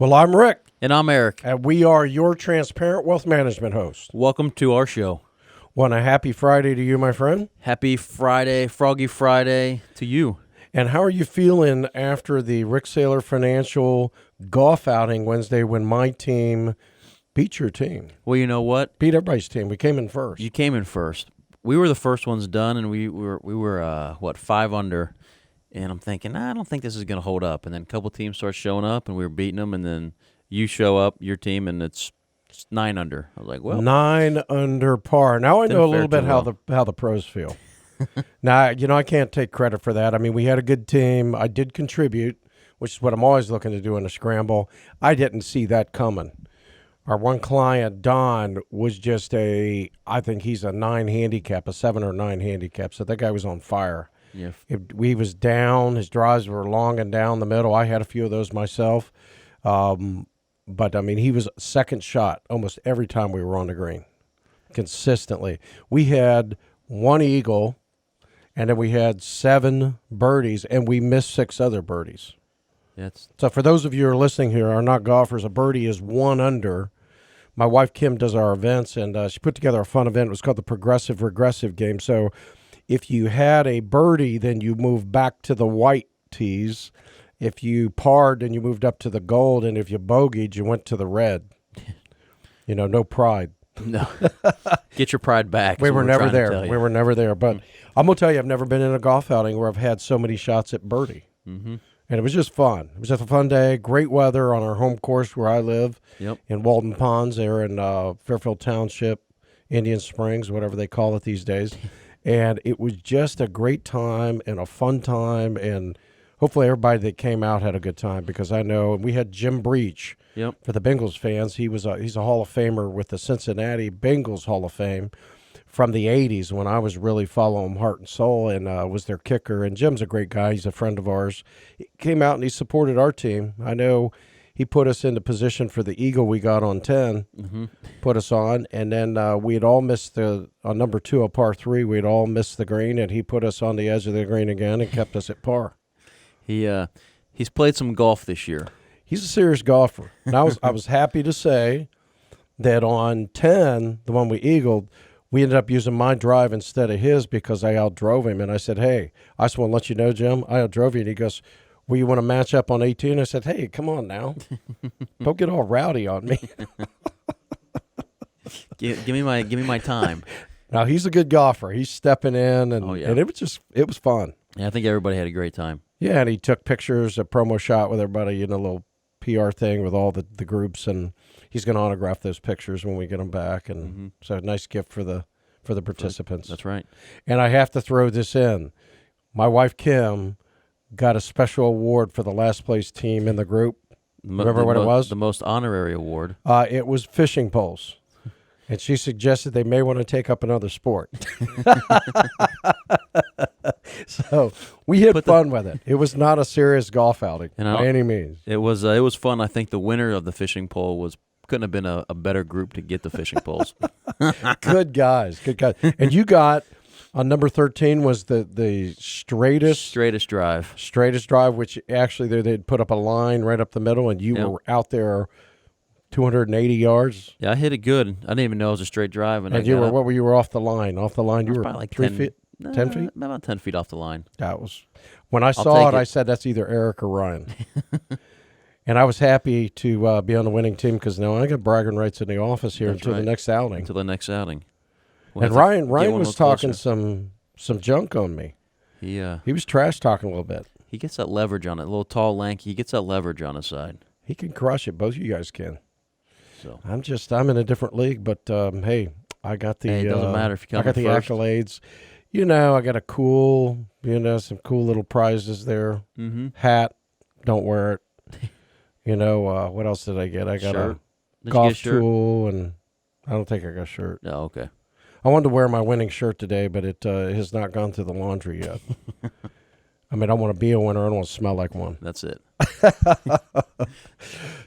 Well, I'm Rick, And I'm Eric. and we are your transparent wealth management host. Welcome to our show. Want a happy Friday to you, my friend? Happy Friday, Froggy Friday to you. And how are you feeling after the Rick Saylor Financial golf outing Wednesday when my team beat your team? Well, you know what? Beat everybody's team. We came in first. You came in first. We were the first ones done, and we were 5 under. And I'm thinking, I don't think this is going to hold up. And then a couple teams start showing up, and we were beating them. And then you show up, your team, and it's 9 under. I was like, well, 9 under par. Now I know a Didn't little fare bit too how the pros feel. Now, I can't take credit for that. I mean, we had a good team. I did contribute, which is what I'm always looking to do in a scramble. I didn't see that coming. Our one client, Don, was just I think he's a 9 handicap, a 7 or 9 handicap. So that guy was on fire. yeah. He was down. His drives were long and down the middle. I had a few of those myself. But, I mean, he was second shot almost every time we were on the green, consistently. We had one eagle, and then we had 7 birdies, and we missed 6 other birdies. So for those of you who are listening here, are not golfers, a birdie is 1 under. My wife, Kim, does our events, and she put together a fun event. It was called the Progressive Regressive game. So if you had a birdie, then you moved back to the white tees. If you parred, then you moved up to the gold, and if you bogeyed, you went to the red. No pride. No. Get your pride back. We were never there. We We were never there. But I'm going to tell you, I've never been in a golf outing where I've had so many shots at birdie. Mm-hmm. And it was just fun. It was just a fun day. Great weather on our home course where I live in Walden Ponds there in Fairfield Township, Indian Springs, whatever they call it these days. And it was just a great time and a fun time. And hopefully everybody that came out had a good time, because I know we had Jim Breach for the Bengals fans. He's a Hall of Famer with the Cincinnati Bengals Hall of Fame from the 80s when I was really following heart and soul, and was their kicker. And Jim's a great guy. He's a friend of ours. He came out and he supported our team. I know he put us into position for the eagle we got on 10, put us on. And then we had all missed on number 2, a par 3, we had all missed the green, and he put us on the edge of the green again and kept us at par. He's played some golf this year. He's a serious golfer. And I was happy to say that on 10, the one we eagled, we ended up using my drive instead of his because I outdrove him. And I said, hey, I just want to let you know, Jim, I outdrove you. And he goes, well, you want to match up on 18? I said, hey, come on now. Don't get all rowdy on me. Give me my time. Now, he's a good golfer. He's stepping in, and, yeah. and it was fun. Yeah, I think everybody had a great time. Yeah, and he took pictures, a promo shot with everybody, a little PR thing with all the groups, and he's going to autograph those pictures when we get them back, and so a nice gift for the participants. That's right. And I have to throw this in. My wife, Kim, got a special award for the last place team in the group. Remember what it was? The most honorary award. It was fishing poles. And she suggested they may want to take up another sport. So we had fun with it. It was not a serious golf outing by any means. It was fun. I think the winner of the fishing pole couldn't have been a better group to get the fishing poles. Good guys. And you got on number 13 was the straightest drive, which actually they'd put up a line right up the middle, and you were out there 280 yards. Yeah, I hit it good. I didn't even know it was a straight drive. And you were off the line. Off the line, you were probably like 3 feet. 10 feet? About 10 feet off the line. That was when I saw it. I said, that's either Eric or Ryan. And I was happy to be on the winning team, because now I got bragging rights in the office here until the next outing. Until the next outing. And Ryan was talking some junk on me. He was trash talking a little bit. He gets that leverage on it. A little tall, lanky. He gets that leverage on his side. He can crush it. Both of you guys can. So I'm in a different league, but hey, I got the. It doesn't matter if you come I got the first. accolades. I got a some cool little prizes there. Hat, don't wear it. What else did I get? I got shirt. a golf tool, and I don't think I got a shirt. Oh, okay. I wanted to wear my winning shirt today, but it has not gone through the laundry yet. I mean, I want to be a winner. I don't want to smell like one. That's it.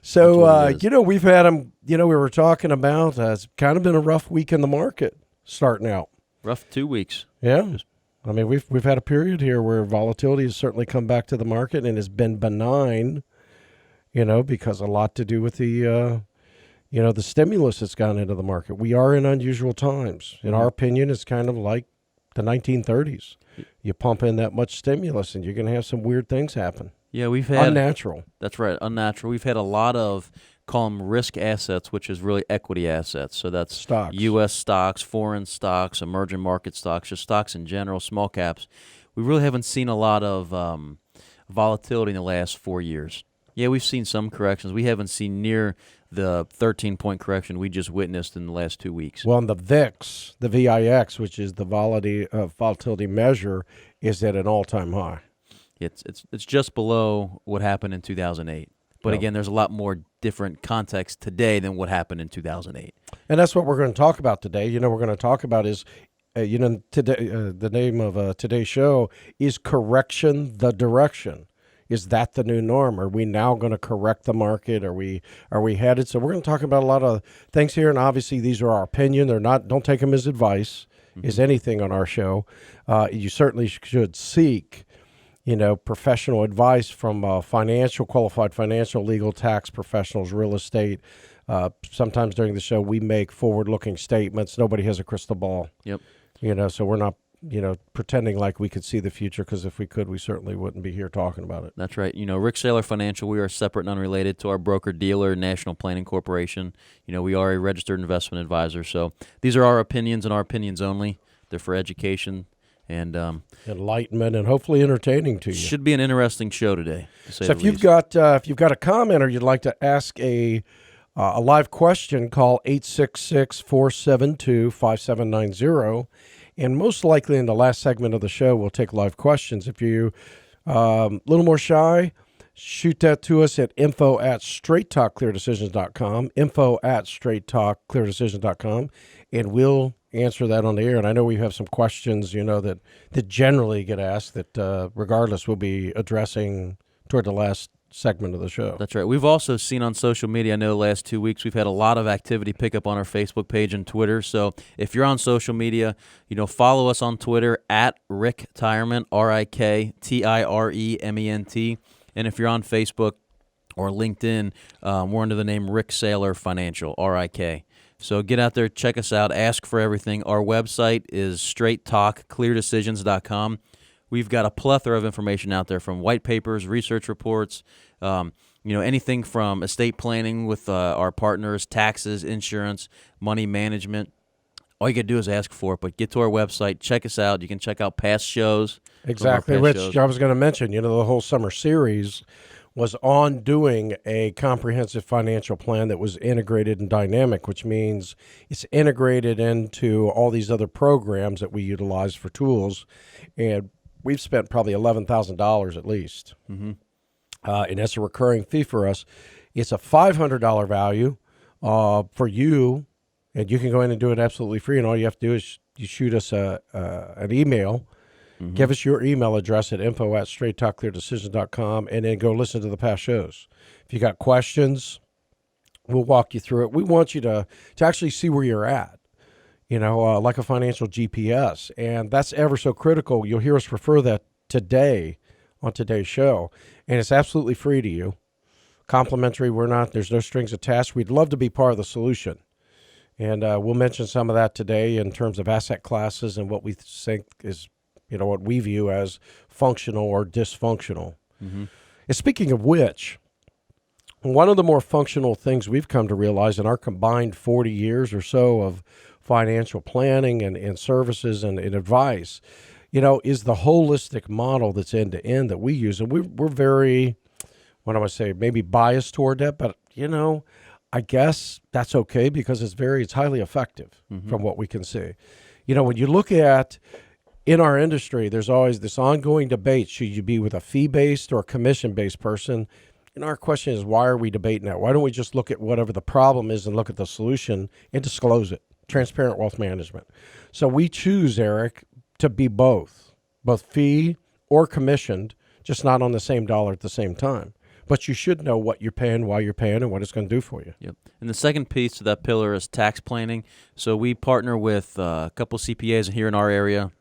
So, we've had them, we were talking about, it's kind of been a rough week in the market starting out. Rough 2 weeks. Yeah. I mean, we've had a period here where volatility has certainly come back to the market and has been benign. because a lot to do with the the stimulus that's gone into the market. We are in unusual times. In our opinion, it's kind of like the 1930s. You pump in that much stimulus, and you're going to have some weird things happen. Yeah, we've had unnatural. That's right, unnatural. We've had a lot of call them risk assets, which is really equity assets. So that's stocks, U.S. stocks, foreign stocks, emerging market stocks, just stocks in general, small caps. We really haven't seen a lot of volatility in the last 4 years. Yeah, we've seen some corrections. We haven't seen near the 13-point correction we just witnessed in the last 2 weeks. Well, and the VIX, the VIX, which is the volatility measure, is at an all-time high. It's just below what happened in 2008. But again, there's a lot more different context today than what happened in 2008. And that's what we're going to talk about today. We're going to talk about is, today the name of today's show is Correction the Direction. Is that the new norm? Are we now going to correct the market? Are we headed? So we're going to talk about a lot of things here, and obviously these are our opinion. They're not. Don't take them as advice. Is anything on our show? You certainly should seek, professional advice from qualified financial, legal, tax professionals, real estate. Sometimes during the show we make forward-looking statements. Nobody has a crystal ball. Yep. So we're not pretending like we could see the future, because if we could, we certainly wouldn't be here talking about it. That's right. Rick Saylor Financial, we are separate and unrelated to our broker-dealer, National Planning Corporation. We are a registered investment advisor. So these are our opinions and our opinions only. They're for education and enlightenment and hopefully entertaining to you. Should be an interesting show today, to say so the if you've got a comment or you'd like to ask a live question, call 866-472-5790. And most likely in the last segment of the show, we'll take live questions. If you're a little more shy, shoot that to us at info@straighttalkcleardecisions.com, info@straighttalkcleardecisions.com, and we'll answer that on the air. And I know we have some questions, that generally get asked that regardless we'll be addressing toward the last segment of the show. That's right. We've also seen on social media, I know the last 2 weeks, we've had a lot of activity pick up on our Facebook page and Twitter. So if you're on social media, follow us on Twitter at Rick Tirement, RIKTIREMENT. And if you're on Facebook or LinkedIn, we're under the name Rick Saylor Financial, RIK. So get out there, check us out, ask for everything. Our website is straighttalkcleardecisions.com. We've got a plethora of information out there, from white papers, research reports, anything from estate planning with our partners, taxes, insurance, money management. All you got to do is ask for it, but get to our website, check us out. You can check out past shows. Exactly, Rich. I was going to mention, the whole summer series was on doing a comprehensive financial plan that was integrated and dynamic, which means it's integrated into all these other programs that we utilize for tools. And we've spent probably $11,000 at least. Mm-hmm. And that's a recurring fee for us. It's a $500 value for you, and you can go in and do it absolutely free. And all you have to do is you shoot us an email. Mm-hmm. Give us your email address at info@straighttalkcleardecisions.com, and then go listen to the past shows. If you got questions, we'll walk you through it. We want you to actually see where you're at. Like a financial GPS. And that's ever so critical. You'll hear us refer that today on today's show. And it's absolutely free to you. Complimentary. There's no strings attached. We'd love to be part of the solution. And we'll mention some of that today in terms of asset classes and what we think is, what we view as functional or dysfunctional. Mm-hmm. And speaking of which, one of the more functional things we've come to realize in our combined 40 years or so of financial planning and services and advice, is the holistic model that's end-to-end that we use. And we're very, what do I say, maybe biased toward that, but, I guess that's okay because it's highly effective from what we can see. When you look at, in our industry, there's always this ongoing debate, should you be with a fee-based or commission-based person? And our question is, why are we debating that? Why don't we just look at whatever the problem is and look at the solution and disclose it? Transparent wealth management. So we choose, Eric, to be both fee or commissioned, just not on the same dollar at the same time. But you should know what you're paying, why you're paying, and what it's going to do for you. Yep. And the second piece to that pillar is tax planning. So we partner with a couple CPAs here in our area.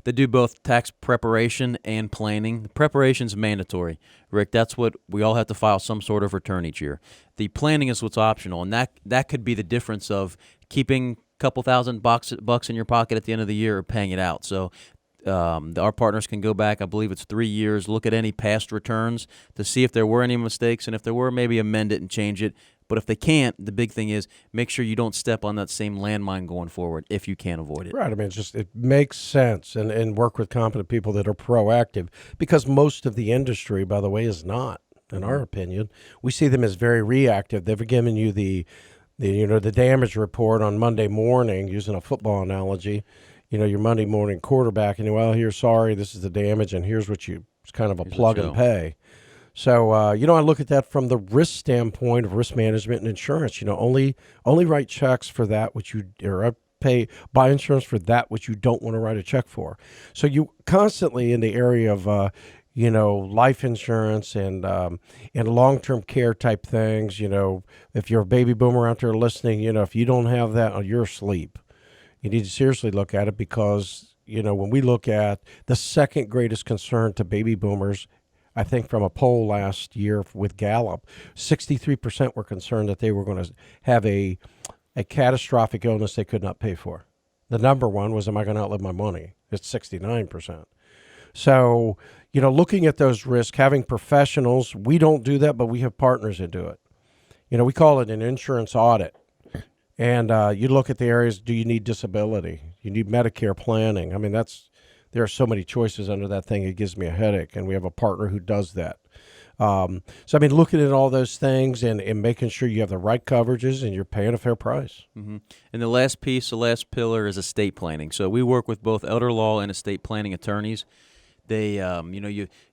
They do both tax preparation and planning. The preparation's mandatory, Rick. That's what we all have to file some sort of return each year. The planning is what's optional, and that could be the difference of keeping a couple $1,000 in your pocket at the end of the year or paying it out. So our partners can go back, I believe it's 3 years, look at any past returns to see if there were any mistakes, and if there were, maybe amend it and change it. But if they can't, the big thing is make sure you don't step on that same landmine going forward if you can avoid it. Right. I mean, it makes sense, and work with competent people that are proactive, because most of the industry, by the way, is not, in our opinion. We see them as very reactive. They've given you the damage report on Monday morning, using a football analogy, your Monday morning quarterback, and here's sorry, this is the damage, and here's what it's kind of a plug and pay. So, I look at that from the risk standpoint of risk management and insurance. Only write checks for that which buy insurance for that which you don't want to write a check for. So you constantly in the area of, life insurance and long-term care type things. If you're a baby boomer out there listening, if you don't have that, you're asleep. You need to seriously look at it, because, when we look at the second greatest concern to baby boomers, I think from a poll last year with Gallup, 63% were concerned that they were going to have a catastrophic illness they could not pay for. The number one was, am I going to outlive my money? It's 69%. So, looking at those risks, having professionals, we don't do that, but we have partners that do it. We call it an insurance audit. And you look at the areas, do you need disability? You need Medicare planning. I mean, there are so many choices under that thing, it gives me a headache, and we have a partner who does that. Looking at all those things and making sure you have the right coverages and you're paying a fair price. Mm-hmm. And the last pillar is estate planning. So we work with both elder law and estate planning attorneys. They,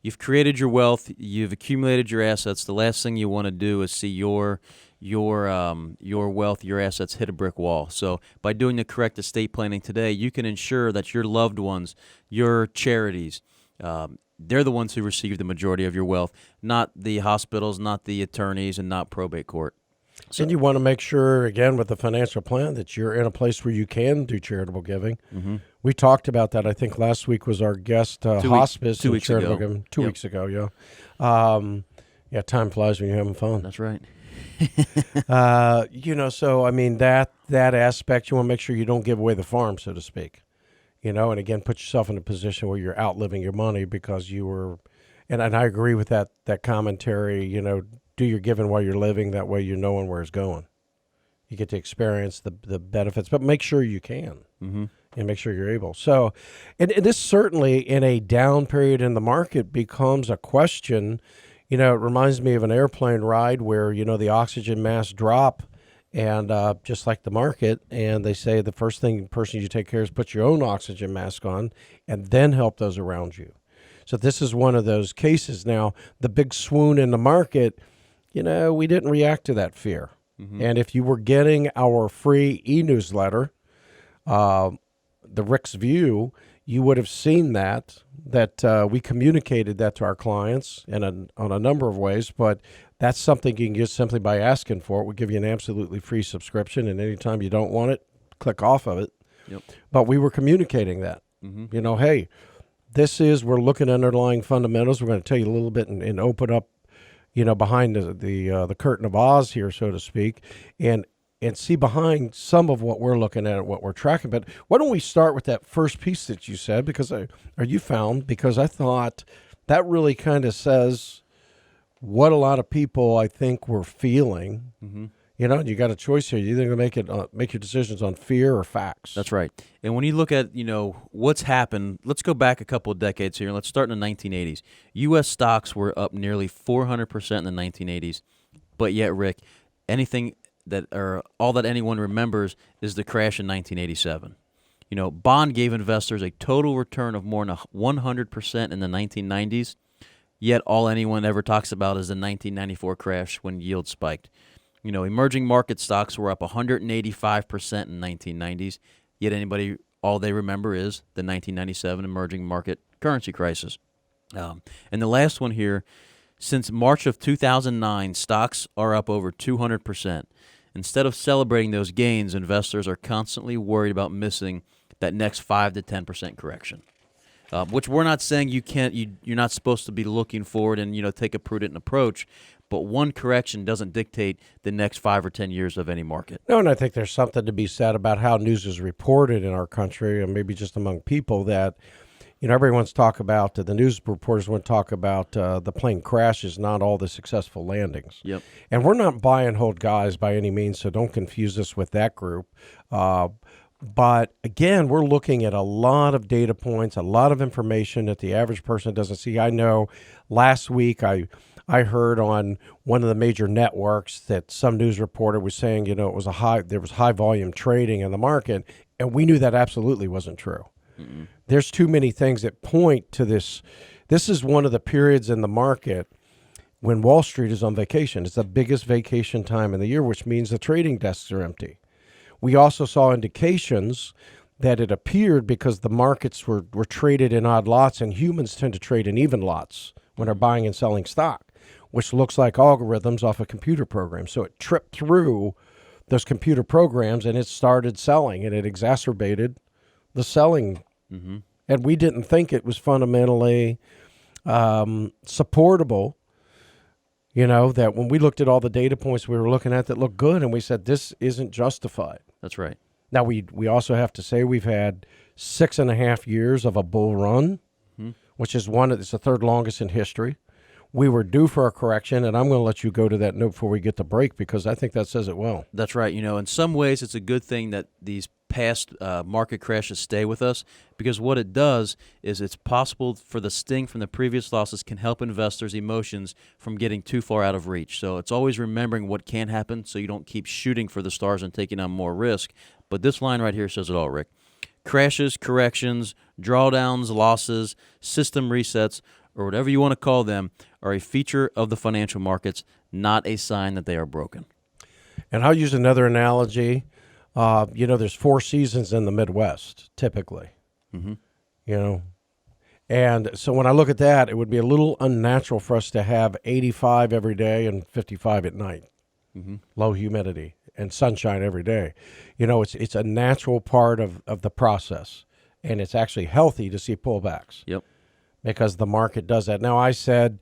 you've created your wealth, you've accumulated your assets. The last thing you want to do is see your wealth, your assets hit a brick wall. So by doing the correct estate planning today, you can ensure that your loved ones, your charities, they're the ones who receive the majority of your wealth, not the hospitals, not the attorneys, and not probate court. So, and you want to make sure, again, with the financial plan, that you're in a place where you can do charitable giving. Mm-hmm. We talked about that. I think last week was our guest hospice 2 weeks charitable ago. Giving. 2 weeks ago, yeah. Time flies when you're having fun. That's right. That aspect, you want to make sure you don't give away the farm, so to speak. And again, put yourself in a position where you're outliving your money because you were, and I agree with that commentary, do your giving while you're living. That way you're knowing where it's going. You get to experience the benefits, but make sure you can, mm-hmm. and make sure you're able. So, and this certainly in a down period in the market becomes a question. It reminds me of an airplane ride where, the oxygen masks drop, and just like the market, and they say the first person you take care of is put your own oxygen mask on and then help those around you. So this is one of those cases. Now, the big swoon in the market, we didn't react to that fear. Mm-hmm. And if you were getting our free e-newsletter, the Rick's View, you would have seen that we communicated that to our clients on a number of ways, but that's something you can get simply by asking for it. We'll give you an absolutely free subscription, and anytime you don't want it, click off of it. Yep. But we were communicating that. Mm-hmm. Hey, we're looking at underlying fundamentals. We're going to tell you a little bit and open up, behind the curtain of Oz here, so to speak, and see behind some of what we're looking at and what we're tracking. But why don't we start with that first piece that you said, because I thought that really kind of says what a lot of people, I think, were feeling. Mm-hmm. You got a choice here. You're either going to make your decisions on fear or facts. That's right. And when you look at, what's happened, let's go back a couple of decades here. Let's start in the 1980s. U.S. stocks were up nearly 400% in the 1980s. But yet, Rick, all that anyone remembers is the crash in 1987. Bond gave investors a total return of more than 100% in the 1990s, yet all anyone ever talks about is the 1994 crash when yields spiked. Emerging market stocks were up 185% in 1990s, yet all they remember is the 1997 emerging market currency crisis. And the last one here, since March of 2009, stocks are up over 200%. Instead of celebrating those gains, investors are constantly worried about missing that next 5 to 10% correction. which we're not saying you can't. You're not supposed to be looking forward and take a prudent approach. But one correction doesn't dictate the next 5 or 10 years of any market. No, and I think there's something to be said about how news is reported in our country, and maybe just among people that, everyone's talk about, the news reporters want to talk about the plane crashes, not all the successful landings. Yep. And we're not buy and hold guys by any means, so don't confuse us with that group. But again, we're looking at a lot of data points, a lot of information that the average person doesn't see. I know last week I heard on one of the major networks that some news reporter was saying, there was high volume trading in the market, and we knew that absolutely wasn't true. Mm-mm. There's too many things that point to this. This is one of the periods in the market when Wall Street is on vacation. It's the biggest vacation time in the year, which means the trading desks are empty. We also saw indications that it appeared because the markets were traded in odd lots, and humans tend to trade in even lots when they're buying and selling stock, which looks like algorithms off a computer program. So it tripped through those computer programs, and it started selling, and it exacerbated the selling. Mm-hmm. And we didn't think it was fundamentally supportable. That when we looked at all the data points we were looking at that looked good, and we said, this isn't justified. That's right. Now, we also have to say we've had 6.5 years of a bull run, which is it's the third longest in history. We were due for a correction, and I'm going to let you go to that note before we get the break, because I think that says it well. That's right. In some ways, it's a good thing that these past market crashes stay with us, because what it does is it's possible for the sting from the previous losses can help investors' emotions from getting too far out of reach. So it's always remembering what can happen so you don't keep shooting for the stars and taking on more risk. But this line right here says it all, Rick. Crashes, corrections, drawdowns, losses, system resets, or whatever you want to call them, are a feature of the financial markets, not a sign that they are broken. And I'll use another analogy. There's 4 seasons in the Midwest, typically. Mm-hmm. And so when I look at that, it would be a little unnatural for us to have 85 every day and 55 at night. Mm-hmm. Low humidity and sunshine every day. It's a natural part of the process, and it's actually healthy to see pullbacks. Yep. Because the market does that. Now, I said,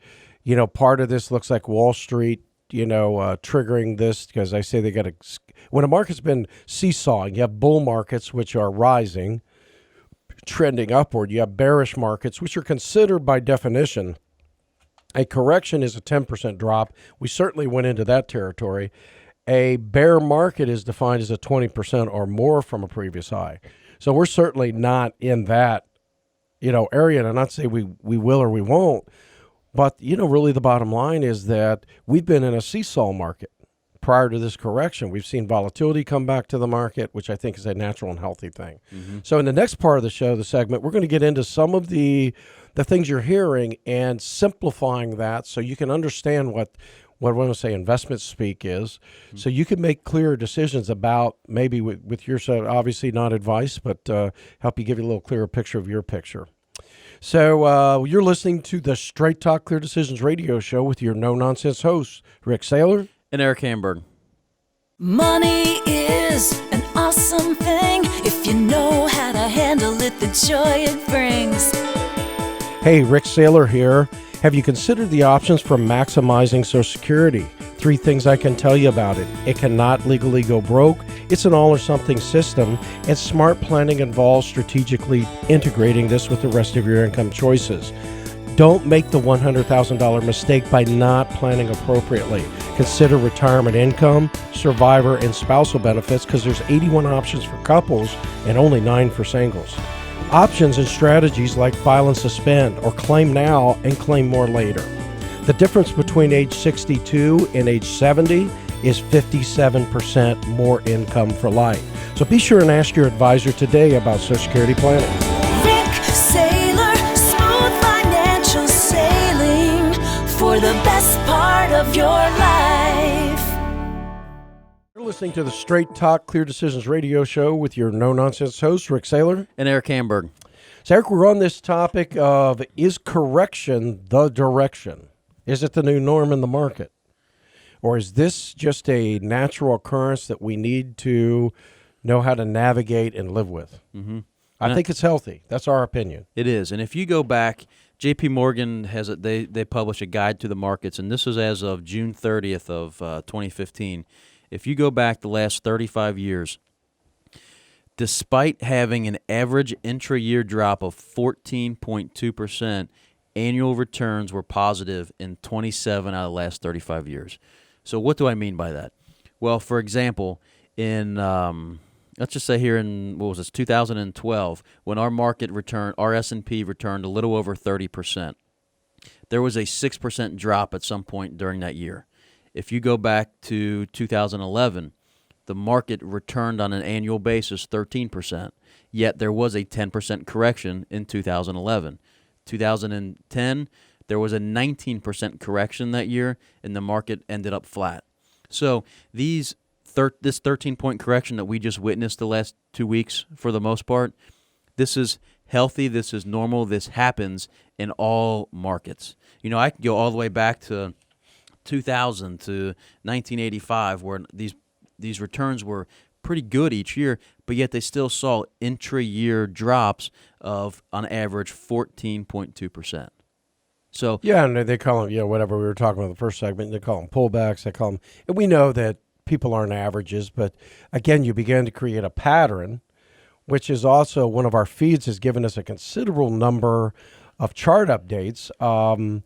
part of this looks like Wall Street, triggering this, because I say they got to, when a market's been seesawing, you have bull markets, which are rising, trending upward. You have bearish markets, which are considered by definition. A correction is a 10% drop. We certainly went into that territory. A bear market is defined as a 20% or more from a previous high. So we're certainly not in that area, and I'm not saying we will or we won't, but really the bottom line is that we've been in a seesaw market prior to this correction. We've seen volatility come back to the market, which I think is a natural and healthy thing. Mm-hmm. So in the next part of the show, the segment, we're going to get into some of the things you're hearing and simplifying that so you can understand what I want to say investment speak is, so you can make clearer decisions about maybe with your, obviously not advice, but help you give you a little clearer picture of your picture. So you're listening to the Straight Talk Clear Decisions radio show with your no-nonsense hosts, Rick Saylor and Eric Hamburg. Money is an awesome thing if you know how to handle it, the joy it brings. Hey, Rick Saylor here. Have you considered the options for maximizing Social Security? 3 things I can tell you about it. It cannot legally go broke. It's an all-or-something system, and smart planning involves strategically integrating this with the rest of your income choices. Don't make the $100,000 mistake by not planning appropriately. Consider retirement income, survivor, and spousal benefits, because there's 81 options for couples and only 9 for singles. Options and strategies like file and suspend, or claim now and claim more later. The difference between age 62 and age 70 is 57% more income for life. So be sure and ask your advisor today about Social Security planning. Rick Saylor, smooth financial sailing for the best part of your life. You're listening to the Straight Talk Clear Decisions radio show with your no-nonsense host, Rick Saylor and Eric Hamburg. So, Eric, we're on this topic of, is correction the direction? Is it the new norm in the market? Or is this just a natural occurrence that we need to know how to navigate and live with? Mm-hmm. I think it's healthy. That's our opinion. It is. And if you go back, J.P. Morgan has they publish a guide to the markets, and this is as of June 30th of 2015. If you go back the last 35 years, despite having an average intra-year drop of 14.2%, annual returns were positive in 27 out of the last 35 years. So what do I mean by that? Well, for example, in let's just say here in 2012, when our market returned, our S&P returned a little over 30%. There was a 6% drop at some point during that year. If you go back to 2011, the market returned on an annual basis 13%, yet there was a 10% correction in 2011. 2010, there was a 19% correction that year, and the market ended up flat. So this 13-point correction that we just witnessed the last 2 weeks, for the most part, this is healthy, this is normal, this happens in all markets. You know, I can go all the way back to 2000 to 1985, where these returns were pretty good each year, but yet they still saw intra-year drops of, on average, 14.2%. So yeah, and they call them, whatever we were talking about in the first segment, they call them pullbacks. They call them, and we know that people aren't averages, but again, you begin to create a pattern, which is also one of our feeds has given us a considerable number of chart updates. And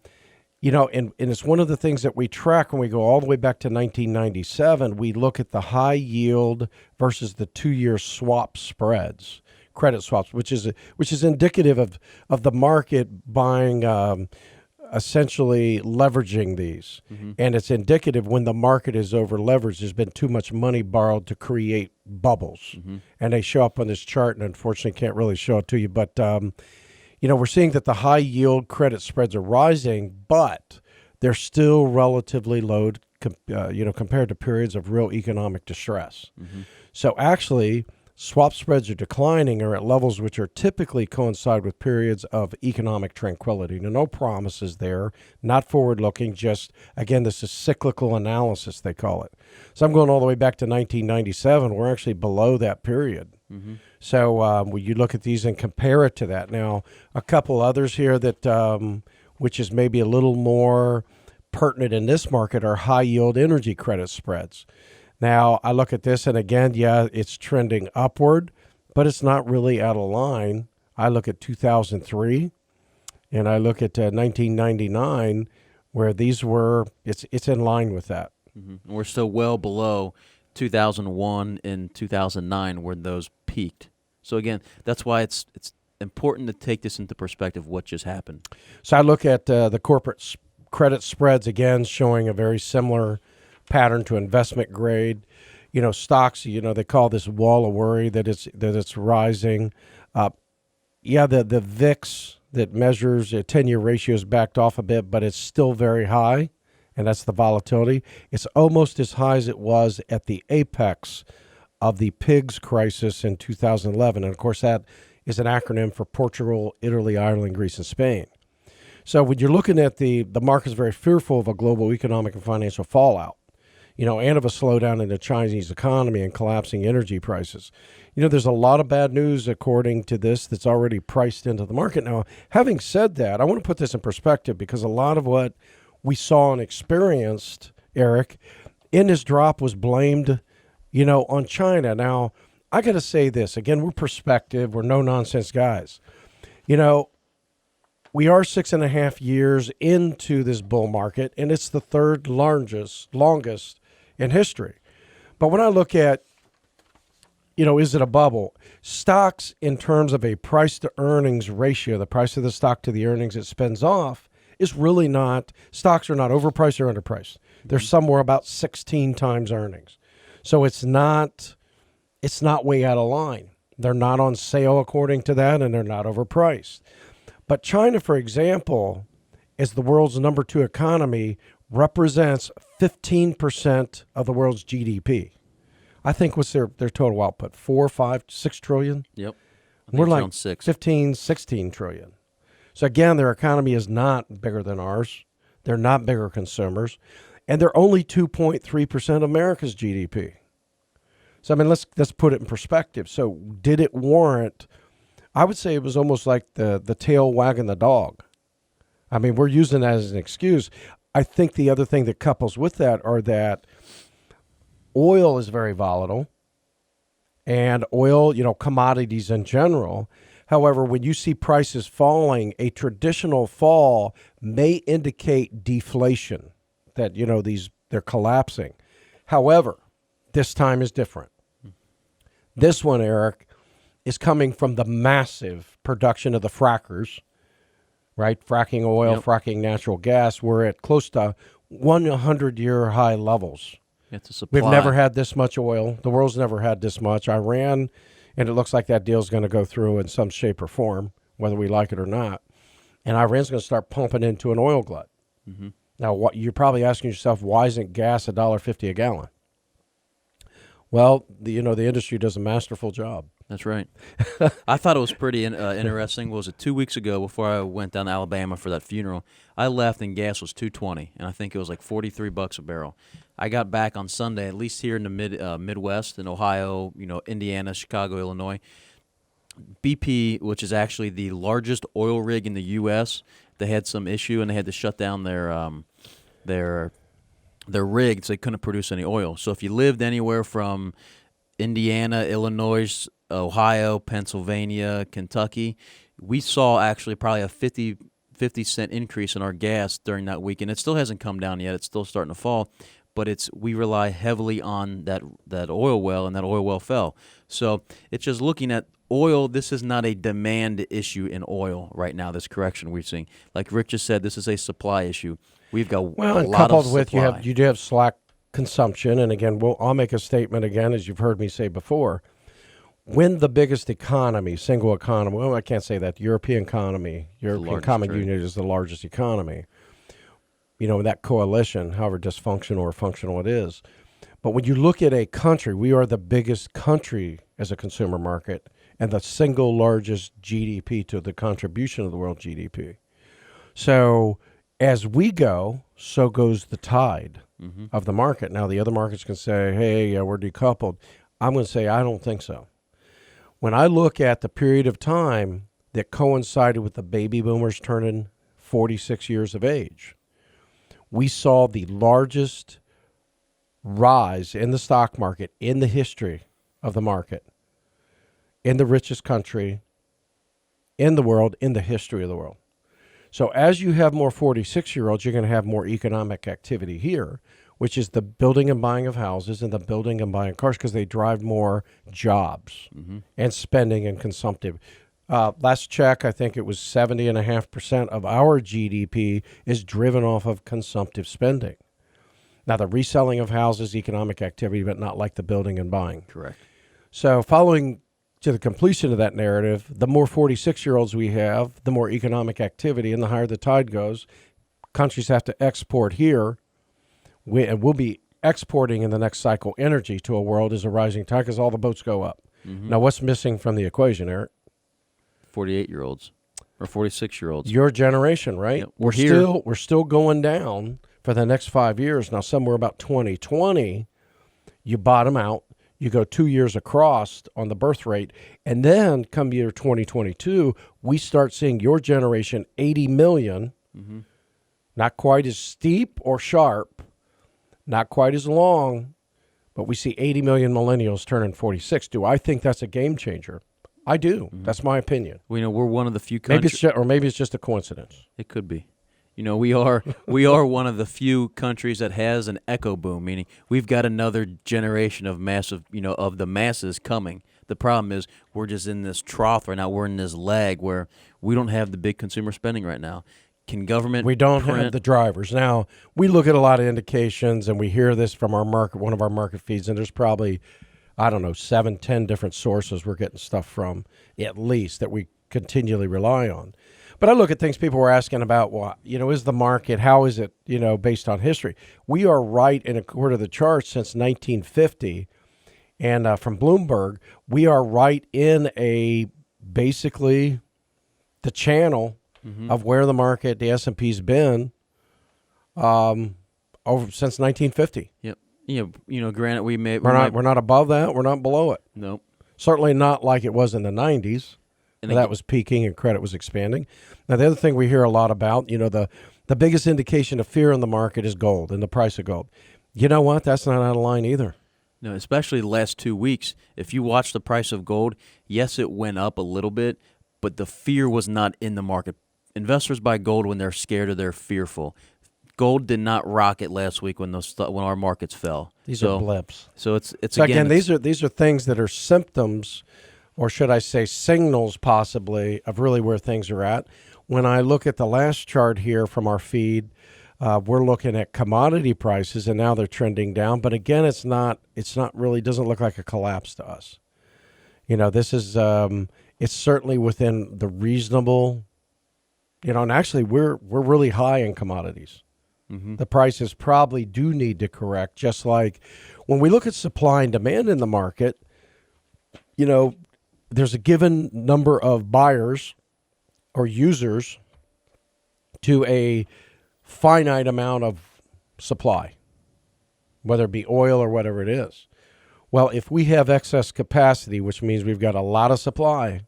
it's one of the things that we track when we go all the way back to 1997. We look at the high yield versus the 2-year swap spreads, credit swaps, which is indicative of the market buying, essentially leveraging these. Mm-hmm. And it's indicative when the market is over leveraged, there's been too much money borrowed to create bubbles. Mm-hmm. And they show up on this chart, and unfortunately can't really show it to you, but we're seeing that the high yield credit spreads are rising, but they're still relatively low, compared to periods of real economic distress. Mm-hmm. So actually, swap spreads are declining or at levels which are typically coincide with periods of economic tranquility. Now, no promises there, not forward-looking, just, again, this is cyclical analysis, they call it. So I'm going all the way back to 1997. We're actually below that period. Mm-hmm. So when you look at these and compare it to that. Now, a couple others here that, which is maybe a little more pertinent in this market, are high-yield energy credit spreads. Now, I look at this, and again, it's trending upward, but it's not really out of line. I look at 2003, and I look at 1999, where these were, it's in line with that. Mm-hmm. We're still well below 2001 and 2009, where those peaked. So again, that's why it's important to take this into perspective, what just happened. So I look at the corporate credit spreads, again, showing a very similar pattern to investment grade. Stocks, they call this wall of worry that it's rising. The VIX that measures a 10-year ratio is backed off a bit, but it's still very high, and that's the volatility. It's almost as high as it was at the apex of the PIGS crisis in 2011. And of course, that is an acronym for Portugal, Italy, Ireland, Greece, and Spain. So when you're looking at the market's very fearful of a global economic and financial fallout, and of a slowdown in the Chinese economy and collapsing energy prices. There's a lot of bad news, according to this, that's already priced into the market. Now, having said that, I want to put this in perspective, because a lot of what we saw and experienced, Eric, in this drop was blamed, on China. Now, I got to say this. Again, we're perspective. We're no-nonsense guys. We are 6.5 years into this bull market, and it's the third longest in history. But when I look at, is it a bubble? Stocks, in terms of a price to earnings ratio, the price of the stock to the earnings it spins off, is really not, stocks are not overpriced or underpriced. They're somewhere about 16 times earnings. So it's not way out of line. They're not on sale according to that, and they're not overpriced. But China, for example, as the world's number 2 economy, represents 15% of the world's GDP. I think what's their total output? 4, 5, 6 trillion? Yep. We're like 15, 16 trillion. So again, their economy is not bigger than ours. They're not bigger consumers. And they're only 2.3% of America's GDP. So, let's put it in perspective. So did it warrant I would say it was almost like the tail wagging the dog. I mean, we're using that as an excuse. I think the other thing that couples with that are that oil is very volatile, and oil, commodities in general. However, when you see prices falling, a traditional fall may indicate deflation, that, they're collapsing. However, this time is different. This one, Eric, is coming from the massive production of the frackers, right? Fracking oil, Yep. fracking natural gas. We're at close to 100-year high levels. It's a supply. We've never had this much oil. The world's never had this much. Iran, and it looks like that deal's going to go through in some shape or form, whether we like it or not. And Iran's going to start pumping into an oil glut. Mm-hmm. Now, what you're probably asking yourself, why isn't gas $1.50 a gallon? Well, the industry does a masterful job. That's right. I thought it was pretty interesting. Was it 2 weeks ago before I went down to Alabama for that funeral? I left and gas was $2.20, and I think it was like $43 a barrel. I got back on Sunday, at least here in the Midwest, in Ohio, Indiana, Chicago, Illinois. BP, which is actually the largest oil rig in the U.S., they had some issue and they had to shut down their rig, so they couldn't produce any oil. So if you lived anywhere from Indiana, Illinois, Ohio, Pennsylvania, Kentucky, we saw actually probably a 50-cent increase in our gas during that week, and it still hasn't come down yet. It's still starting to fall, but we rely heavily on that oil well, and that oil well fell. So it's just looking at oil. This is not a demand issue in oil right now, this correction we're seeing. Like Rick just said, this is a supply issue. We've got a lot coupled of with supply. you do have slack consumption, and again, I'll make a statement again, as you've heard me say before. When the biggest economy, single economy, well, I can't say that, the European economy, European Common Union is the largest economy. That coalition, however dysfunctional or functional it is. But when you look at a country, we are the biggest country as a consumer market and the single largest GDP to the contribution of the world GDP. So as we go, so goes the tide of the market. Now, the other markets can say, hey, we're decoupled. I'm going to say, I don't think so. When I look at the period of time that coincided with the baby boomers turning 46 years of age, we saw the largest rise in the stock market in the history of the market, in the richest country in the world, in the history of the world. So as you have more 46-year-olds, you're going to have more economic activity here, which is the building and buying of houses and the building and buying cars, because they drive more jobs and spending and consumptive. Last check, I think it was 70.5% of our GDP is driven off of consumptive spending. Now, the reselling of houses, economic activity, but not like the building and buying. Correct. So following to the completion of that narrative, the more 46-year-olds we have, the more economic activity, and the higher the tide goes. Countries have to export here. We'll be exporting in the next cycle energy to a world as a rising tide, because all the boats go up. Now, what's missing from the equation, Eric? 48-year-olds or 46-year-olds. Your generation, right? Yep. We're still going down for the next 5 years. Now, somewhere about 2020, you bottom out. You go 2 years across on the birth rate. And then come year 2022, we start seeing your generation, 80 million, not quite as steep or sharp, not quite as long, but we see 80 million millennials turning 46. Do I think that's a game changer? I do. That's my opinion. We're one of the few countries. Maybe it's just a coincidence. It could be. We are one of the few countries that has an echo boom, meaning we've got another generation of massive, of the masses coming. The problem is we're just in this trough right now. We're in this lag where we don't have the big consumer spending right now. Can government We don't have the drivers. Now, we look at a lot of indications, and we hear this from one of our market feeds, and there's probably, 7, 10 different sources we're getting stuff from, at least, that we continually rely on. But I look at things people were asking about, is the market, how is it, based on history? We are right in a quarter of the charts since 1950. And from Bloomberg, we are right in basically the channel of where the market, the S&P's been over since 1950. Yep. Granted, we're not above that. We're not below it. Nope. Certainly not like it was in the 90s. And that was peaking and credit was expanding. Now, the other thing we hear a lot about, the biggest indication of fear in the market is gold and the price of gold. You know what? That's not out of line either. No, especially the last 2 weeks. If you watch the price of gold, yes, it went up a little bit, but the fear was not in the market. Investors buy gold when they're scared or they're fearful. Gold did not rocket last week when our markets fell. These are blips. So it's so again these are things that are symptoms, or should I say signals possibly, of really where things are at. When I look at the last chart here from our feed, we're looking at commodity prices, and now they're trending down. But again, it's not really, doesn't look like a collapse to us. This is it's certainly within the reasonable. And actually we're really high in commodities. Mm-hmm. The prices probably do need to correct, just like when we look at supply and demand in the market. There's a given number of buyers or users to a finite amount of supply, whether it be oil or whatever it is. Well, if we have excess capacity, which means we've got a lot of supply,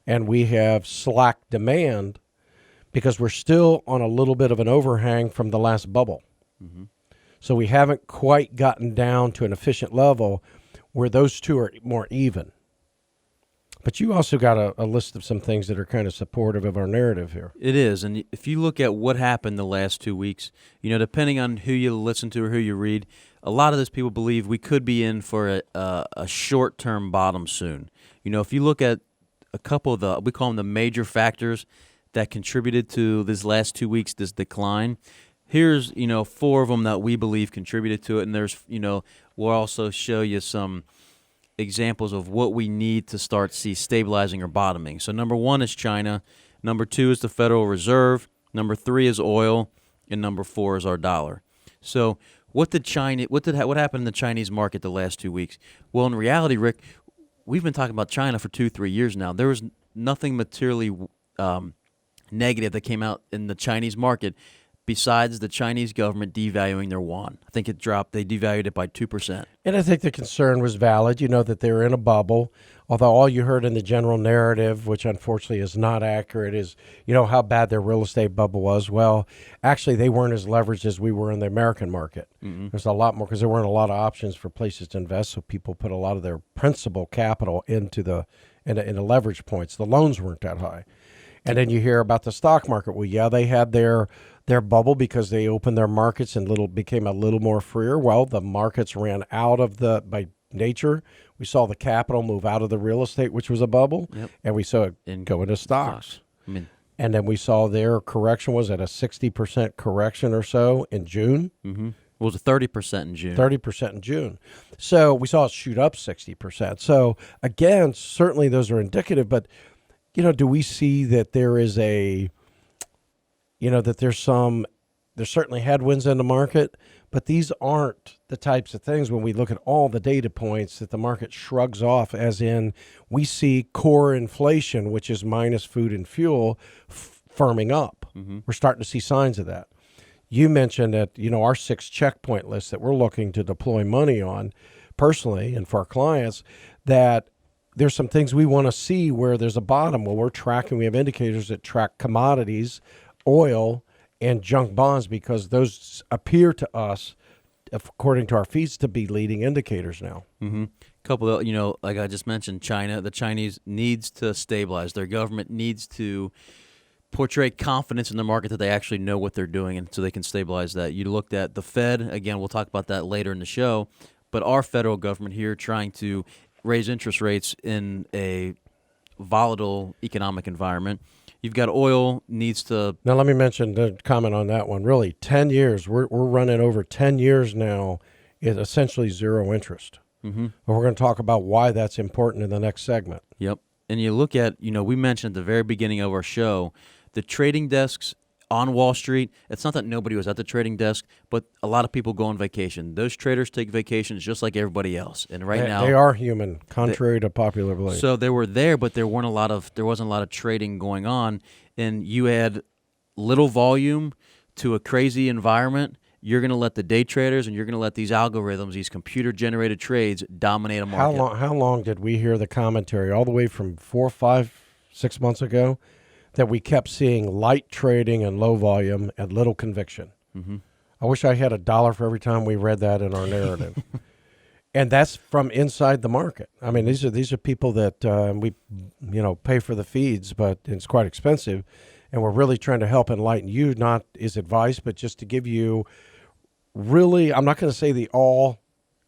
and we have slack demand, because we're still on a little bit of an overhang from the last bubble. Mm-hmm. So we haven't quite gotten down to an efficient level where those two are more even. But you also got a list of some things that are kind of supportive of our narrative here. It is, and if you look at what happened the last 2 weeks, depending on who you listen to or who you read, a lot of those people believe we could be in for a short-term bottom soon. If you look at a couple of we call them the major factors that contributed to this last 2 weeks, this decline. Here's, 4 of them that we believe contributed to it, and there's, we'll also show you some examples of what we need to start see stabilizing or bottoming. So number 1 is China, number 2 is the Federal Reserve, number 3 is oil, and number 4 is our dollar. So what happened in the Chinese market the last 2 weeks? Well, in reality, Rick, we've been talking about China for 2-3 years now. There was nothing materially negative that came out in the Chinese market besides the Chinese government devaluing their yuan. I think it dropped. They devalued it by 2%. And I think the concern was valid, that they're in a bubble. Although all you heard in the general narrative, which unfortunately is not accurate, is, how bad their real estate bubble was. Well, actually, they weren't as leveraged as we were in the American market. Mm-hmm. There's a lot more because there weren't a lot of options for places to invest, so people put a lot of their principal capital into the leverage points. The loans weren't that high. And then you hear about the stock market. Well, yeah, they had their bubble because they opened their markets and became a little more freer. Well, the markets ran out of by nature. We saw the capital move out of the real estate, which was a bubble, yep. And we saw it go into stocks. And then we saw their correction was at a 60% correction or so in June. Mm-hmm. It was a 30% in June. 30% in June. So we saw it shoot up 60%. So again, certainly those are indicative, but do we see that there is that there's certainly headwinds in the market, but these aren't the types of things when we look at all the data points that the market shrugs off, as in we see core inflation, which is minus food and fuel, firming up. Mm-hmm. We're starting to see signs of that. You mentioned that, our 6 checkpoint list that we're looking to deploy money on personally and for our clients, that there's some things we want to see where there's a bottom. Well, we have indicators that track commodities, oil, and junk bonds, because those appear to us, according to our feeds, to be leading indicators now. Mm-hmm. Couple of, like I just mentioned, China, the Chinese needs to stabilize. Their government needs to portray confidence in the market that they actually know what they're doing, and so they can stabilize that. You looked at the Fed, again, we'll talk about that later in the show, but our federal government here trying to raise interest rates in a volatile economic environment. You've got oil needs to... Now, let me mention the comment on that one. Really, 10 years. We're running over 10 years now at essentially zero interest. Mm-hmm. And we're going to talk about why that's important in the next segment. Yep. And you look at, we mentioned at the very beginning of our show, the trading desks on Wall Street. It's not that nobody was at the trading desk, but a lot of people go on vacation. Those traders take vacations just like everybody else. And now they are human, contrary to popular belief. So they were there, but there wasn't a lot of trading going on. And you add little volume to a crazy environment. You're going to let the day traders and you're going to let these algorithms, these computer-generated trades, dominate a market. How long did we hear the commentary? All the way from 4 or 5 6 months ago, that we kept seeing light trading and low volume and little conviction. Mm-hmm. I wish I had $1 for every time we read that in our narrative. And that's from inside the market. I mean, these are people that we, pay for the feeds, but it's quite expensive. And we're really trying to help enlighten you, not as advice, but just to give you really, I'm not going to say the all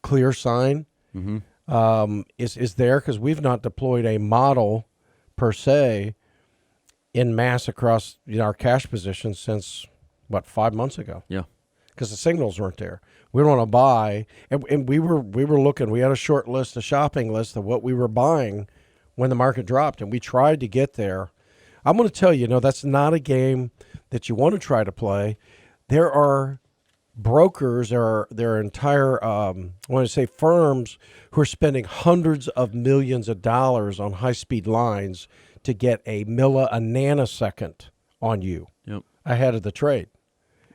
clear sign is there, because we've not deployed a model per se in mass across our cash positions since, 5 months ago? Yeah. Because the signals weren't there. We don't want to buy, and we were looking. We had a short list, a shopping list of what we were buying when the market dropped, and we tried to get there. I'm going to tell you, that's not a game that you want to try to play. There are brokers, there are entire, firms who are spending hundreds of millions of dollars on high-speed lines to get a nanosecond on you ahead of the trade.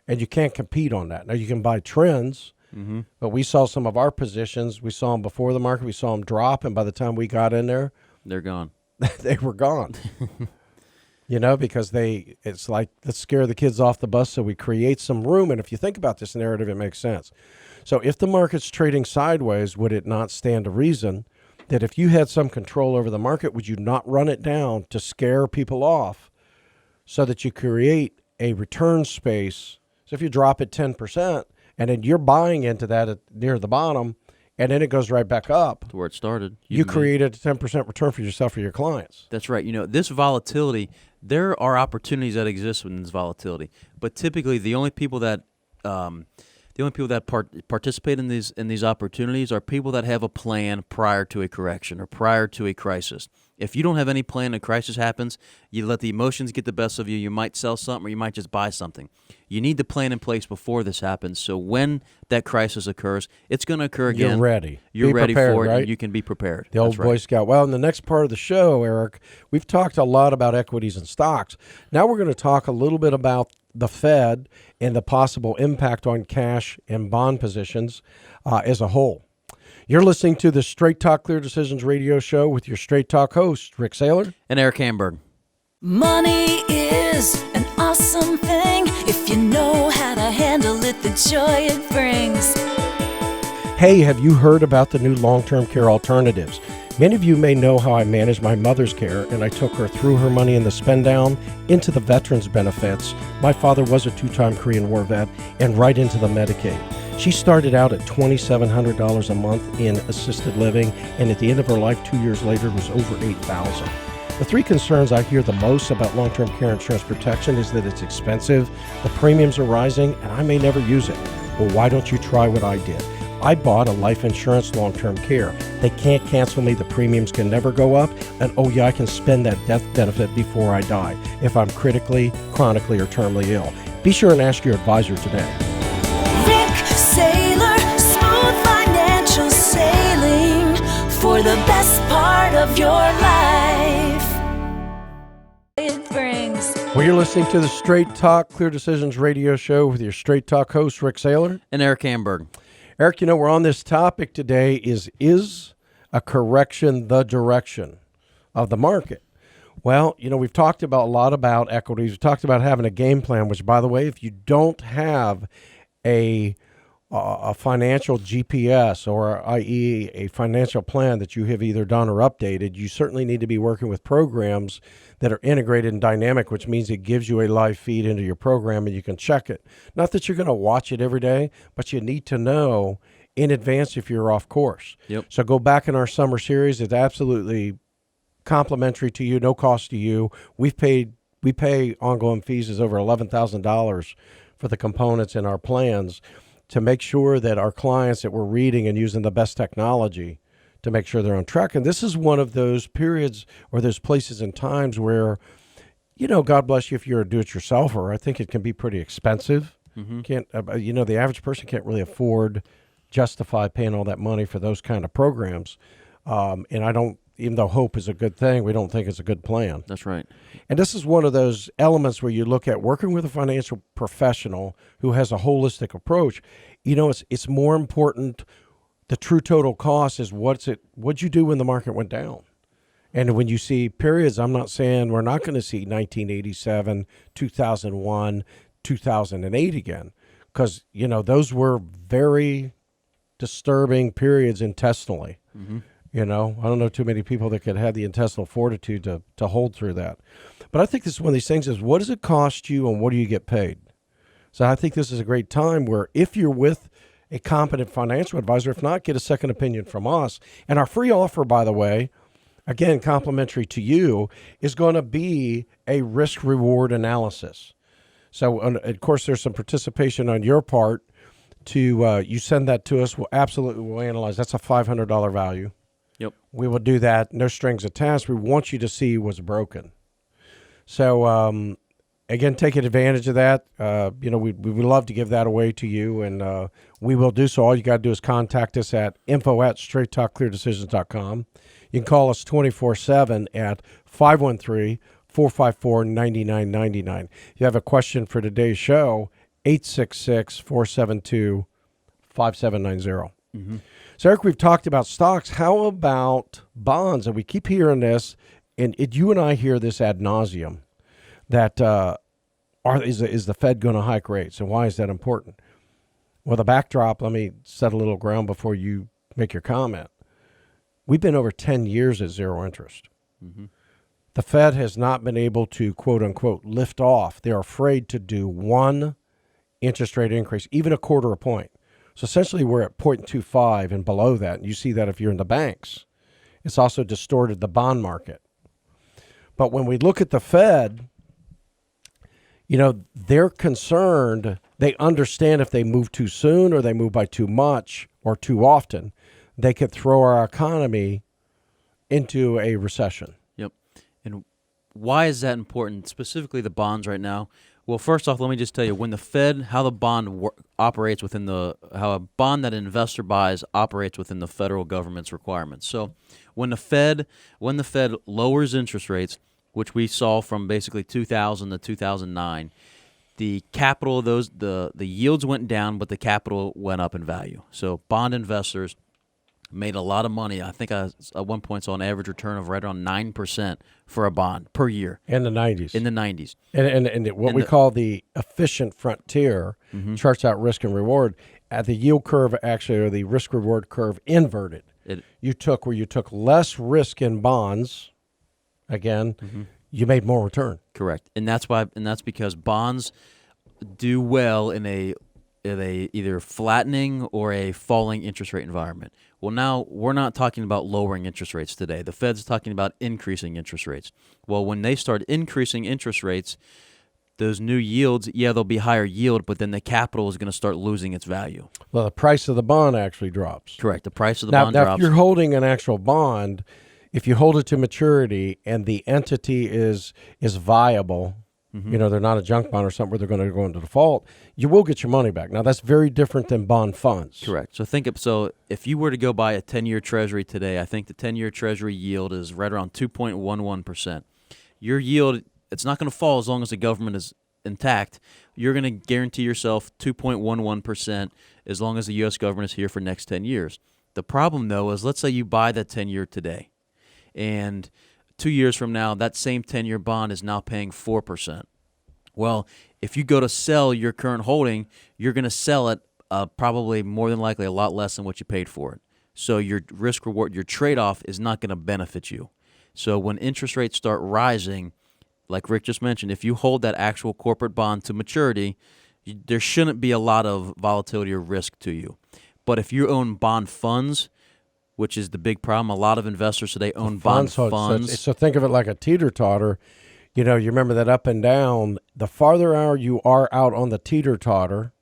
And you can't compete on that. Now, you can buy trends, but we saw some of our positions. We saw them before the market. We saw them drop, and by the time we got in there, they're gone. They were gone. Because it's like, let's scare the kids off the bus so we create some room. And if you think about this narrative, it makes sense. So if the market's trading sideways, would it not stand to reason that if you had some control over the market, would you not run it down to scare people off so that you create a return space? So if you drop it 10% and then you're buying into that near the bottom, and then it goes right back up to where it started, you created a 10% return for yourself or your clients. That's right. This volatility, there are opportunities that exist within this volatility, but typically the only people that participate in these opportunities are people that have a plan prior to a correction or prior to a crisis. If you don't have any plan and a crisis happens, you let the emotions get the best of you. You might sell something or you might just buy something. You need the plan in place before this happens. So when that crisis occurs, it's going to occur again. You're ready. You're ready prepared, for it, right? and you can be prepared. The old Boy Scout. Well, in the next part of the show, Eric, we've talked a lot about equities and stocks. Now we're going to talk a little bit about the Fed and the possible impact on cash and bond positions as a whole. You're listening to the Straight Talk Clear Decisions radio show with your Straight Talk host, Rick Saylor. And Eric Hamburg. Money is an awesome thing if you know how to handle it, the joy it brings. Hey, have you heard about the new long-term care alternatives? Many of you may know how I managed my mother's care, and I took her through her money in the spend down into the veterans benefits. My father was a 2-time Korean War vet, and right into the Medicaid. She started out at $2,700 a month in assisted living, and at the end of her life, 2 years later, was over $8,000. The 3 concerns I hear the most about long-term care insurance protection is that it's expensive, the premiums are rising, and I may never use it. Well, why don't you try what I did? I bought a life insurance long-term care. They can't cancel me, the premiums can never go up, and I can spend that death benefit before I die if I'm critically, chronically, or terminally ill. Be sure and ask your advisor today. Rick Saylor, smooth financial sailing for the best part of your life. It brings. Well, you're listening to the Straight Talk Clear Decisions radio show with your Straight Talk host, Rick Saylor. And Eric Hamburg. Eric, we're on this topic today is a correction the direction of the market? Well, we've talked a lot about equities. We've talked about having a game plan, which, by the way, if you don't have a financial GPS, or i.e. a financial plan that you have either done or updated, you certainly need to be working with programs that are integrated and dynamic, which means it gives you a live feed into your program and you can check it. Not that you're going to watch it every day, but you need to know in advance if you're off course. Yep. So go back in our summer series. It's absolutely complimentary to you, no cost to you. We pay ongoing fees is over $11,000 for the components in our plans to make sure that our clients that we're reading and using the best technology to make sure they're on track. And this is one of those periods or those places and times where, God bless you if you're a do-it-yourselfer. I think it can be pretty expensive. Mm-hmm. The average person can't really justify paying all that money for those kind of programs. And even though hope is a good thing, we don't think it's a good plan. That's right. And this is one of those elements where you look at working with a financial professional who has a holistic approach. It's more important. The true total cost is what'd you do when the market went down? And when you see periods, I'm not saying we're not going to see 1987, 2001, 2008 again, because, those were very disturbing periods intestinally. Mm-hmm. I don't know too many people that could have the intestinal fortitude to hold through that. But I think this is one of these things is, what does it cost you and what do you get paid? So I think this is a great time where if you're with a competent financial advisor, if not, get a second opinion from us. And our free offer, by the way, again, complimentary to you, is going to be a risk-reward analysis. So, of course, there's some participation on your part to you send that to us. We'll analyze. That's a $500 value. Yep. We will do that. No strings attached. We want you to see what's broken. So, again, taking advantage of that. We would love to give that away to you, and we will do so. All you got to do is contact us at info@straighttalkcleardecisions.com. You can call us 24/7 at 513-454-9999. If you have a question for today's show, 866-472-5790. Mm-hmm. So, Eric, we've talked about stocks. How about bonds? And we keep hearing this, and you and I hear this ad nauseum, that is the Fed going to hike rates, and why is that important? Well, the backdrop, let me set a little ground before you make your comment. We've been over 10 years at zero interest. Mm-hmm. The Fed has not been able to, quote unquote, lift off. They're afraid to do one interest rate increase, even a quarter a point. So essentially we're at 0.25 and below that. And you see that if you're in the banks. It's also distorted the bond market. But when we look at the Fed, they're concerned. They understand if they move too soon or they move by too much or too often, they could throw our economy into a recession. Yep. And why is that important, specifically the bonds right now? Well, first off, let me just tell you, when the Fed, how the bond operates how a bond that an investor buys operates within the federal government's requirements. So when the Fed lowers interest rates, which we saw from basically 2000 to 2009, the capital of the yields went down, but the capital went up in value. So bond investors made a lot of money. I think I at one point saw an average return of right around 9% for a bond per year. In the 90s. And what we call the efficient frontier charts out risk and reward. At the yield curve, actually, or the risk reward curve inverted. You took less risk in bonds, again, you made more return. Correct. And that's because bonds do well in a either flattening or a falling interest rate environment. Well, now we're not talking about lowering interest rates today. The Fed's talking about increasing interest rates. Well, when they start increasing interest rates, those new yields, there'll be higher yield, but then the capital is going to start losing its value. Well, the price of the bond actually drops. Correct. The price of the bond drops. Now, if you're holding an actual bond, if you hold it to maturity and the entity is viable, they're not a junk bond or something where they're going to go into default, you will get your money back. Now, that's very different than bond funds. Correct. So if you were to go buy a 10-year Treasury today, I think the 10-year Treasury yield is right around 2.11%. Your yield, it's not going to fall as long as the government is intact. You're going to guarantee yourself 2.11% as long as the U.S. government is here for the next 10 years. The problem, though, is let's say you buy that 10-year today, and 2 years from now, that same 10-year bond is now paying 4%. Well, if you go to sell your current holding, you're going to sell it probably more than likely a lot less than what you paid for it. So your risk reward, your trade-off is not going to benefit you. So when interest rates start rising, like Rick just mentioned, if you hold that actual corporate bond to maturity, there shouldn't be a lot of volatility or risk to you. But if you own bond funds, which is the big problem, a lot of investors today own bond funds. So think of it like a teeter-totter. You remember that up and down. The farther out you are out on the teeter-totter,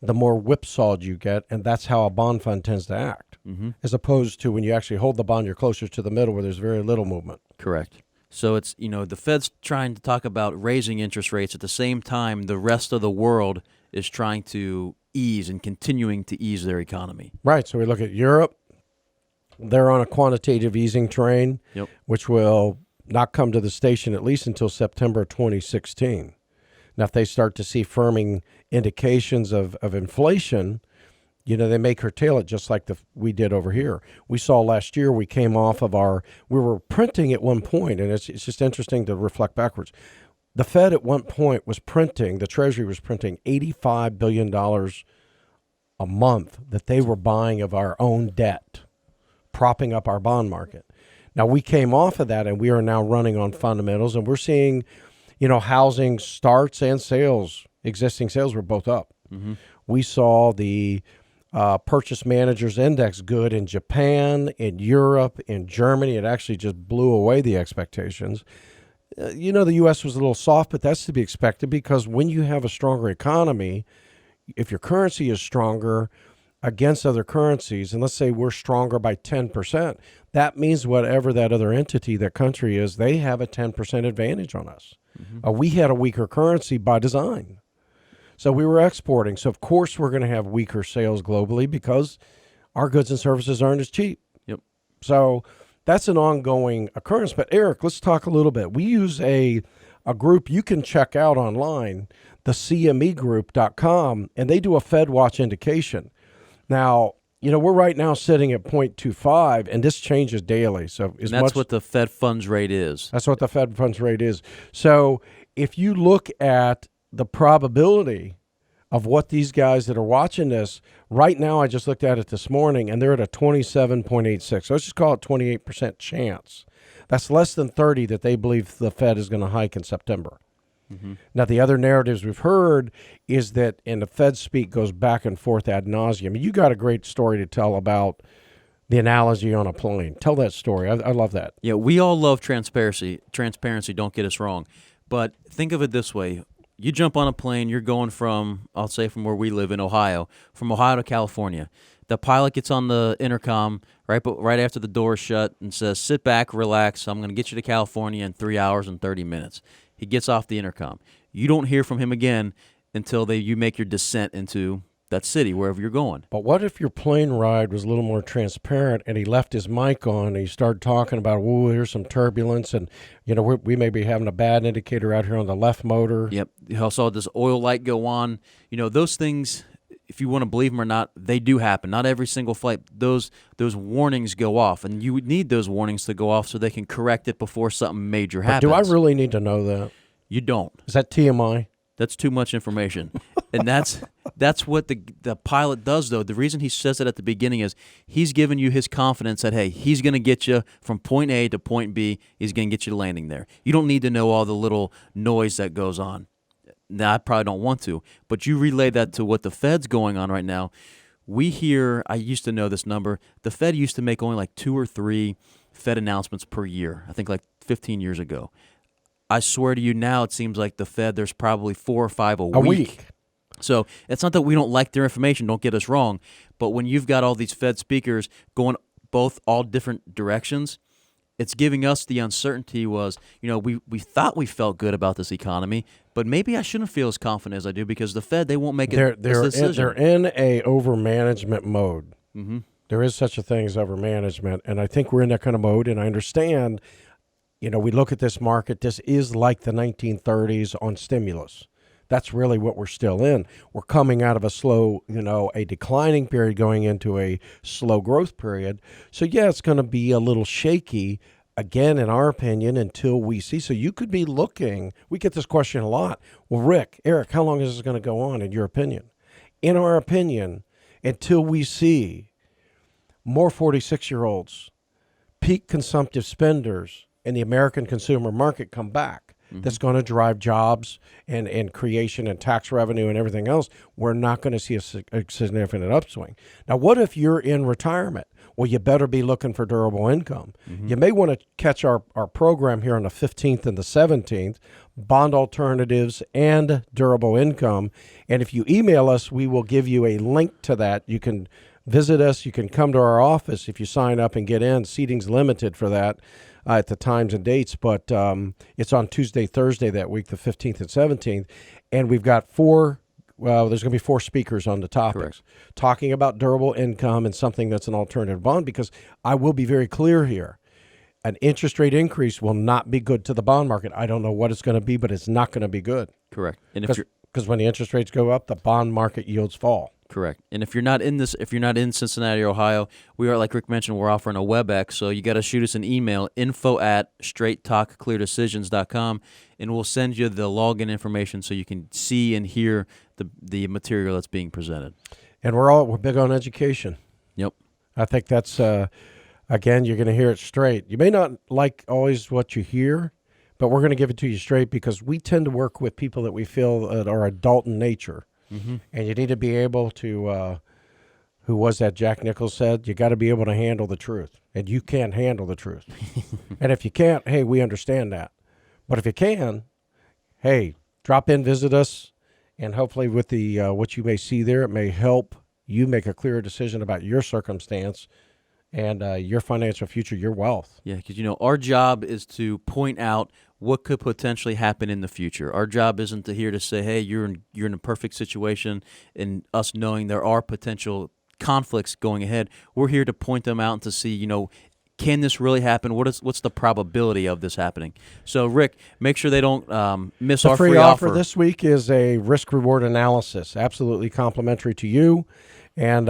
the more whipsawed you get, and that's how a bond fund tends to act. As opposed to when you actually hold the bond, you're closer to the middle where there's very little movement. Correct. So it's, the Fed's trying to talk about raising interest rates. At the same time, the rest of the world is trying to ease and continuing to ease their economy. Right. So we look at Europe. They're on a quantitative easing train, which will not come to the station at least until September 2016. Now, if they start to see firming indications of inflation, they may curtail it just like we did over here. We saw last year we came off of we were printing at one point, and it's just interesting to reflect backwards. The Fed at one point was printing, the Treasury was printing $85 billion a month that they were buying of our own debt, propping up our bond market. Now, we came off of that, and we are now running on fundamentals, and we're seeing, housing starts and sales, existing sales were both up. Mm-hmm. We saw the Purchase Managers Index good in Japan, in Europe, in Germany. It actually just blew away the expectations. The U.S. was a little soft, but that's to be expected because when you have a stronger economy, if your currency is stronger against other currencies, and let's say we're stronger by 10%, that means whatever that other entity, that country is, they have a 10% advantage on us. Mm-hmm. We had a weaker currency by design. So we were exporting. So, of course, we're going to have weaker sales globally because our goods and services aren't as cheap. Yep. So that's an ongoing occurrence. But, Eric, let's talk a little bit. We use a group you can check out online, the CMEgroup.com, and they do a Fed Watch indication. Now, we're right now sitting at 0.25, and this changes daily. So that's what the Fed funds rate is. That's what the Fed funds rate is. So if you look at the probability of what these guys that are watching this, right now I just looked at it this morning, and they're at a 27.86. So let's just call it 28% chance. That's less than 30 that they believe the Fed is going to hike in September. Mm-hmm. Now, the other narratives we've heard is that, and the Fed speak goes back and forth ad nauseum. You got a great story to tell about the analogy on a plane. Tell that story. I love that. Yeah, we all love transparency. Transparency, don't get us wrong. But think of it this way. You jump on a plane, you're going from where we live in Ohio, from Ohio to California. The pilot gets on the intercom right after the door is shut and says, "Sit back, relax. I'm going to get you to California in 3 hours and 30 minutes." He gets off the intercom. You don't hear from him again until you make your descent into that city, wherever you're going. But what if your plane ride was a little more transparent and he left his mic on and he started talking about, here's some turbulence and, we may be having a bad indicator out here on the left motor. Yep. You saw this oil light go on. Those things, if you want to believe them or not, they do happen. Not every single flight. Those warnings go off, and you would need those warnings to go off so they can correct it before something major happens. Do I really need to know that? You don't. Is that TMI? That's too much information. And that's what the pilot does, though. The reason he says it at the beginning is he's giving you his confidence that, hey, he's going to get you from point A to point B. He's going to get you to landing there. You don't need to know all the little noise that goes on. Now, I probably don't want to, but you relay that to what the Fed's going on right now. I used to know this number, the Fed used to make only like 2 or 3 Fed announcements per year, I think like 15 years ago. I swear to you now, it seems like the Fed, there's probably 4 or 5 a week. So it's not that we don't like their information, don't get us wrong, but when you've got all these Fed speakers going all different directions, it's giving us the uncertainty was, we thought we felt good about this economy, but maybe I shouldn't feel as confident as I do because the Fed, they won't make a decision. They're in a over-management mode. Mm-hmm. There is such a thing as over-management, and I think we're in that kind of mode, and I understand, we look at this market, this is like the 1930s on stimulus. That's really what we're still in. We're coming out of a slow, a declining period going into a slow growth period. So, yeah, it's going to be a little shaky, again, in our opinion, until we see. So you could be looking. We get this question a lot. Well, Eric, how long is this going to go on, in your opinion? In our opinion, until we see more 46-year-olds, peak consumptive spenders, and the American consumer market come back. That's going to drive jobs and creation and tax revenue and everything else, we're not going to see a significant upswing. Now, what if you're in retirement? Well, you better be looking for durable income. Mm-hmm. You may want to catch our program here on the 15th and the 17th, Bond Alternatives and Durable Income. And if you email us, we will give you a link to that. You can visit us. You can come to our office if you sign up and get in. Seating's limited for that. At the times and dates, but it's on Tuesday, Thursday that week, the 15th and 17th, and we've got there's going to be 4 speakers on the topics. Correct. Talking about durable income and something that's an alternative bond, because I will be very clear here. An interest rate increase will not be good to the bond market. I don't know what it's going to be, but it's not going to be good. Correct. And because when the interest rates go up, the bond market yields fall. Correct. And if you're not in Cincinnati, Ohio, we are, like Rick mentioned, we're offering a WebEx. So you got to shoot us an email, info@straighttalkcleardecisions.com, and we'll send you the login information so you can see and hear the material that's being presented. And we're big on education. Yep. I think that's, again, you're going to hear it straight. You may not like always what you hear, but we're going to give it to you straight because we tend to work with people that we feel that are adult in nature. Mm-hmm. And you need to be able to, who was that Jack Nichols said, you got to be able to handle the truth. And you can't handle the truth. And if you can't, hey, we understand that. But if you can, hey, drop in, visit us, and hopefully with the what you may see there, it may help you make a clearer decision about your circumstance and your financial future, your wealth. Yeah, because, our job is to point out what could potentially happen in the future. Our job isn't here to say, hey, you're in a perfect situation, and us knowing there are potential conflicts going ahead. We're here to point them out and to see, can this really happen? What's the probability of this happening? So, Rick, make sure they don't miss our free offer. This week is a risk-reward analysis, absolutely complimentary to you. And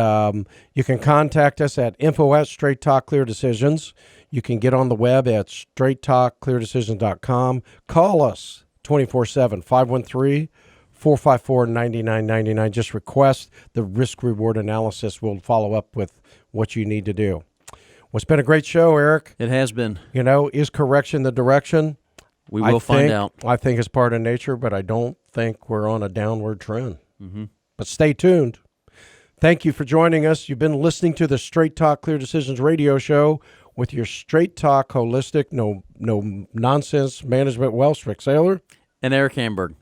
you can contact us at info@straighttalkcleardecisions. You can get on the web at straighttalkcleardecisions.com. Call us 24/7, 513-454-9999. Just request the risk-reward analysis. We'll follow up with what you need to do. Well, it's been a great show, Eric. It has been. Is correction the direction? We will find out. I think it's part of nature, but I don't think we're on a downward trend. Mm-hmm. But stay tuned. Thank you for joining us. You've been listening to the Straight Talk Clear Decisions radio show with your straight talk, holistic, no nonsense management wealth, Rick Saylor and Eric Hamburg.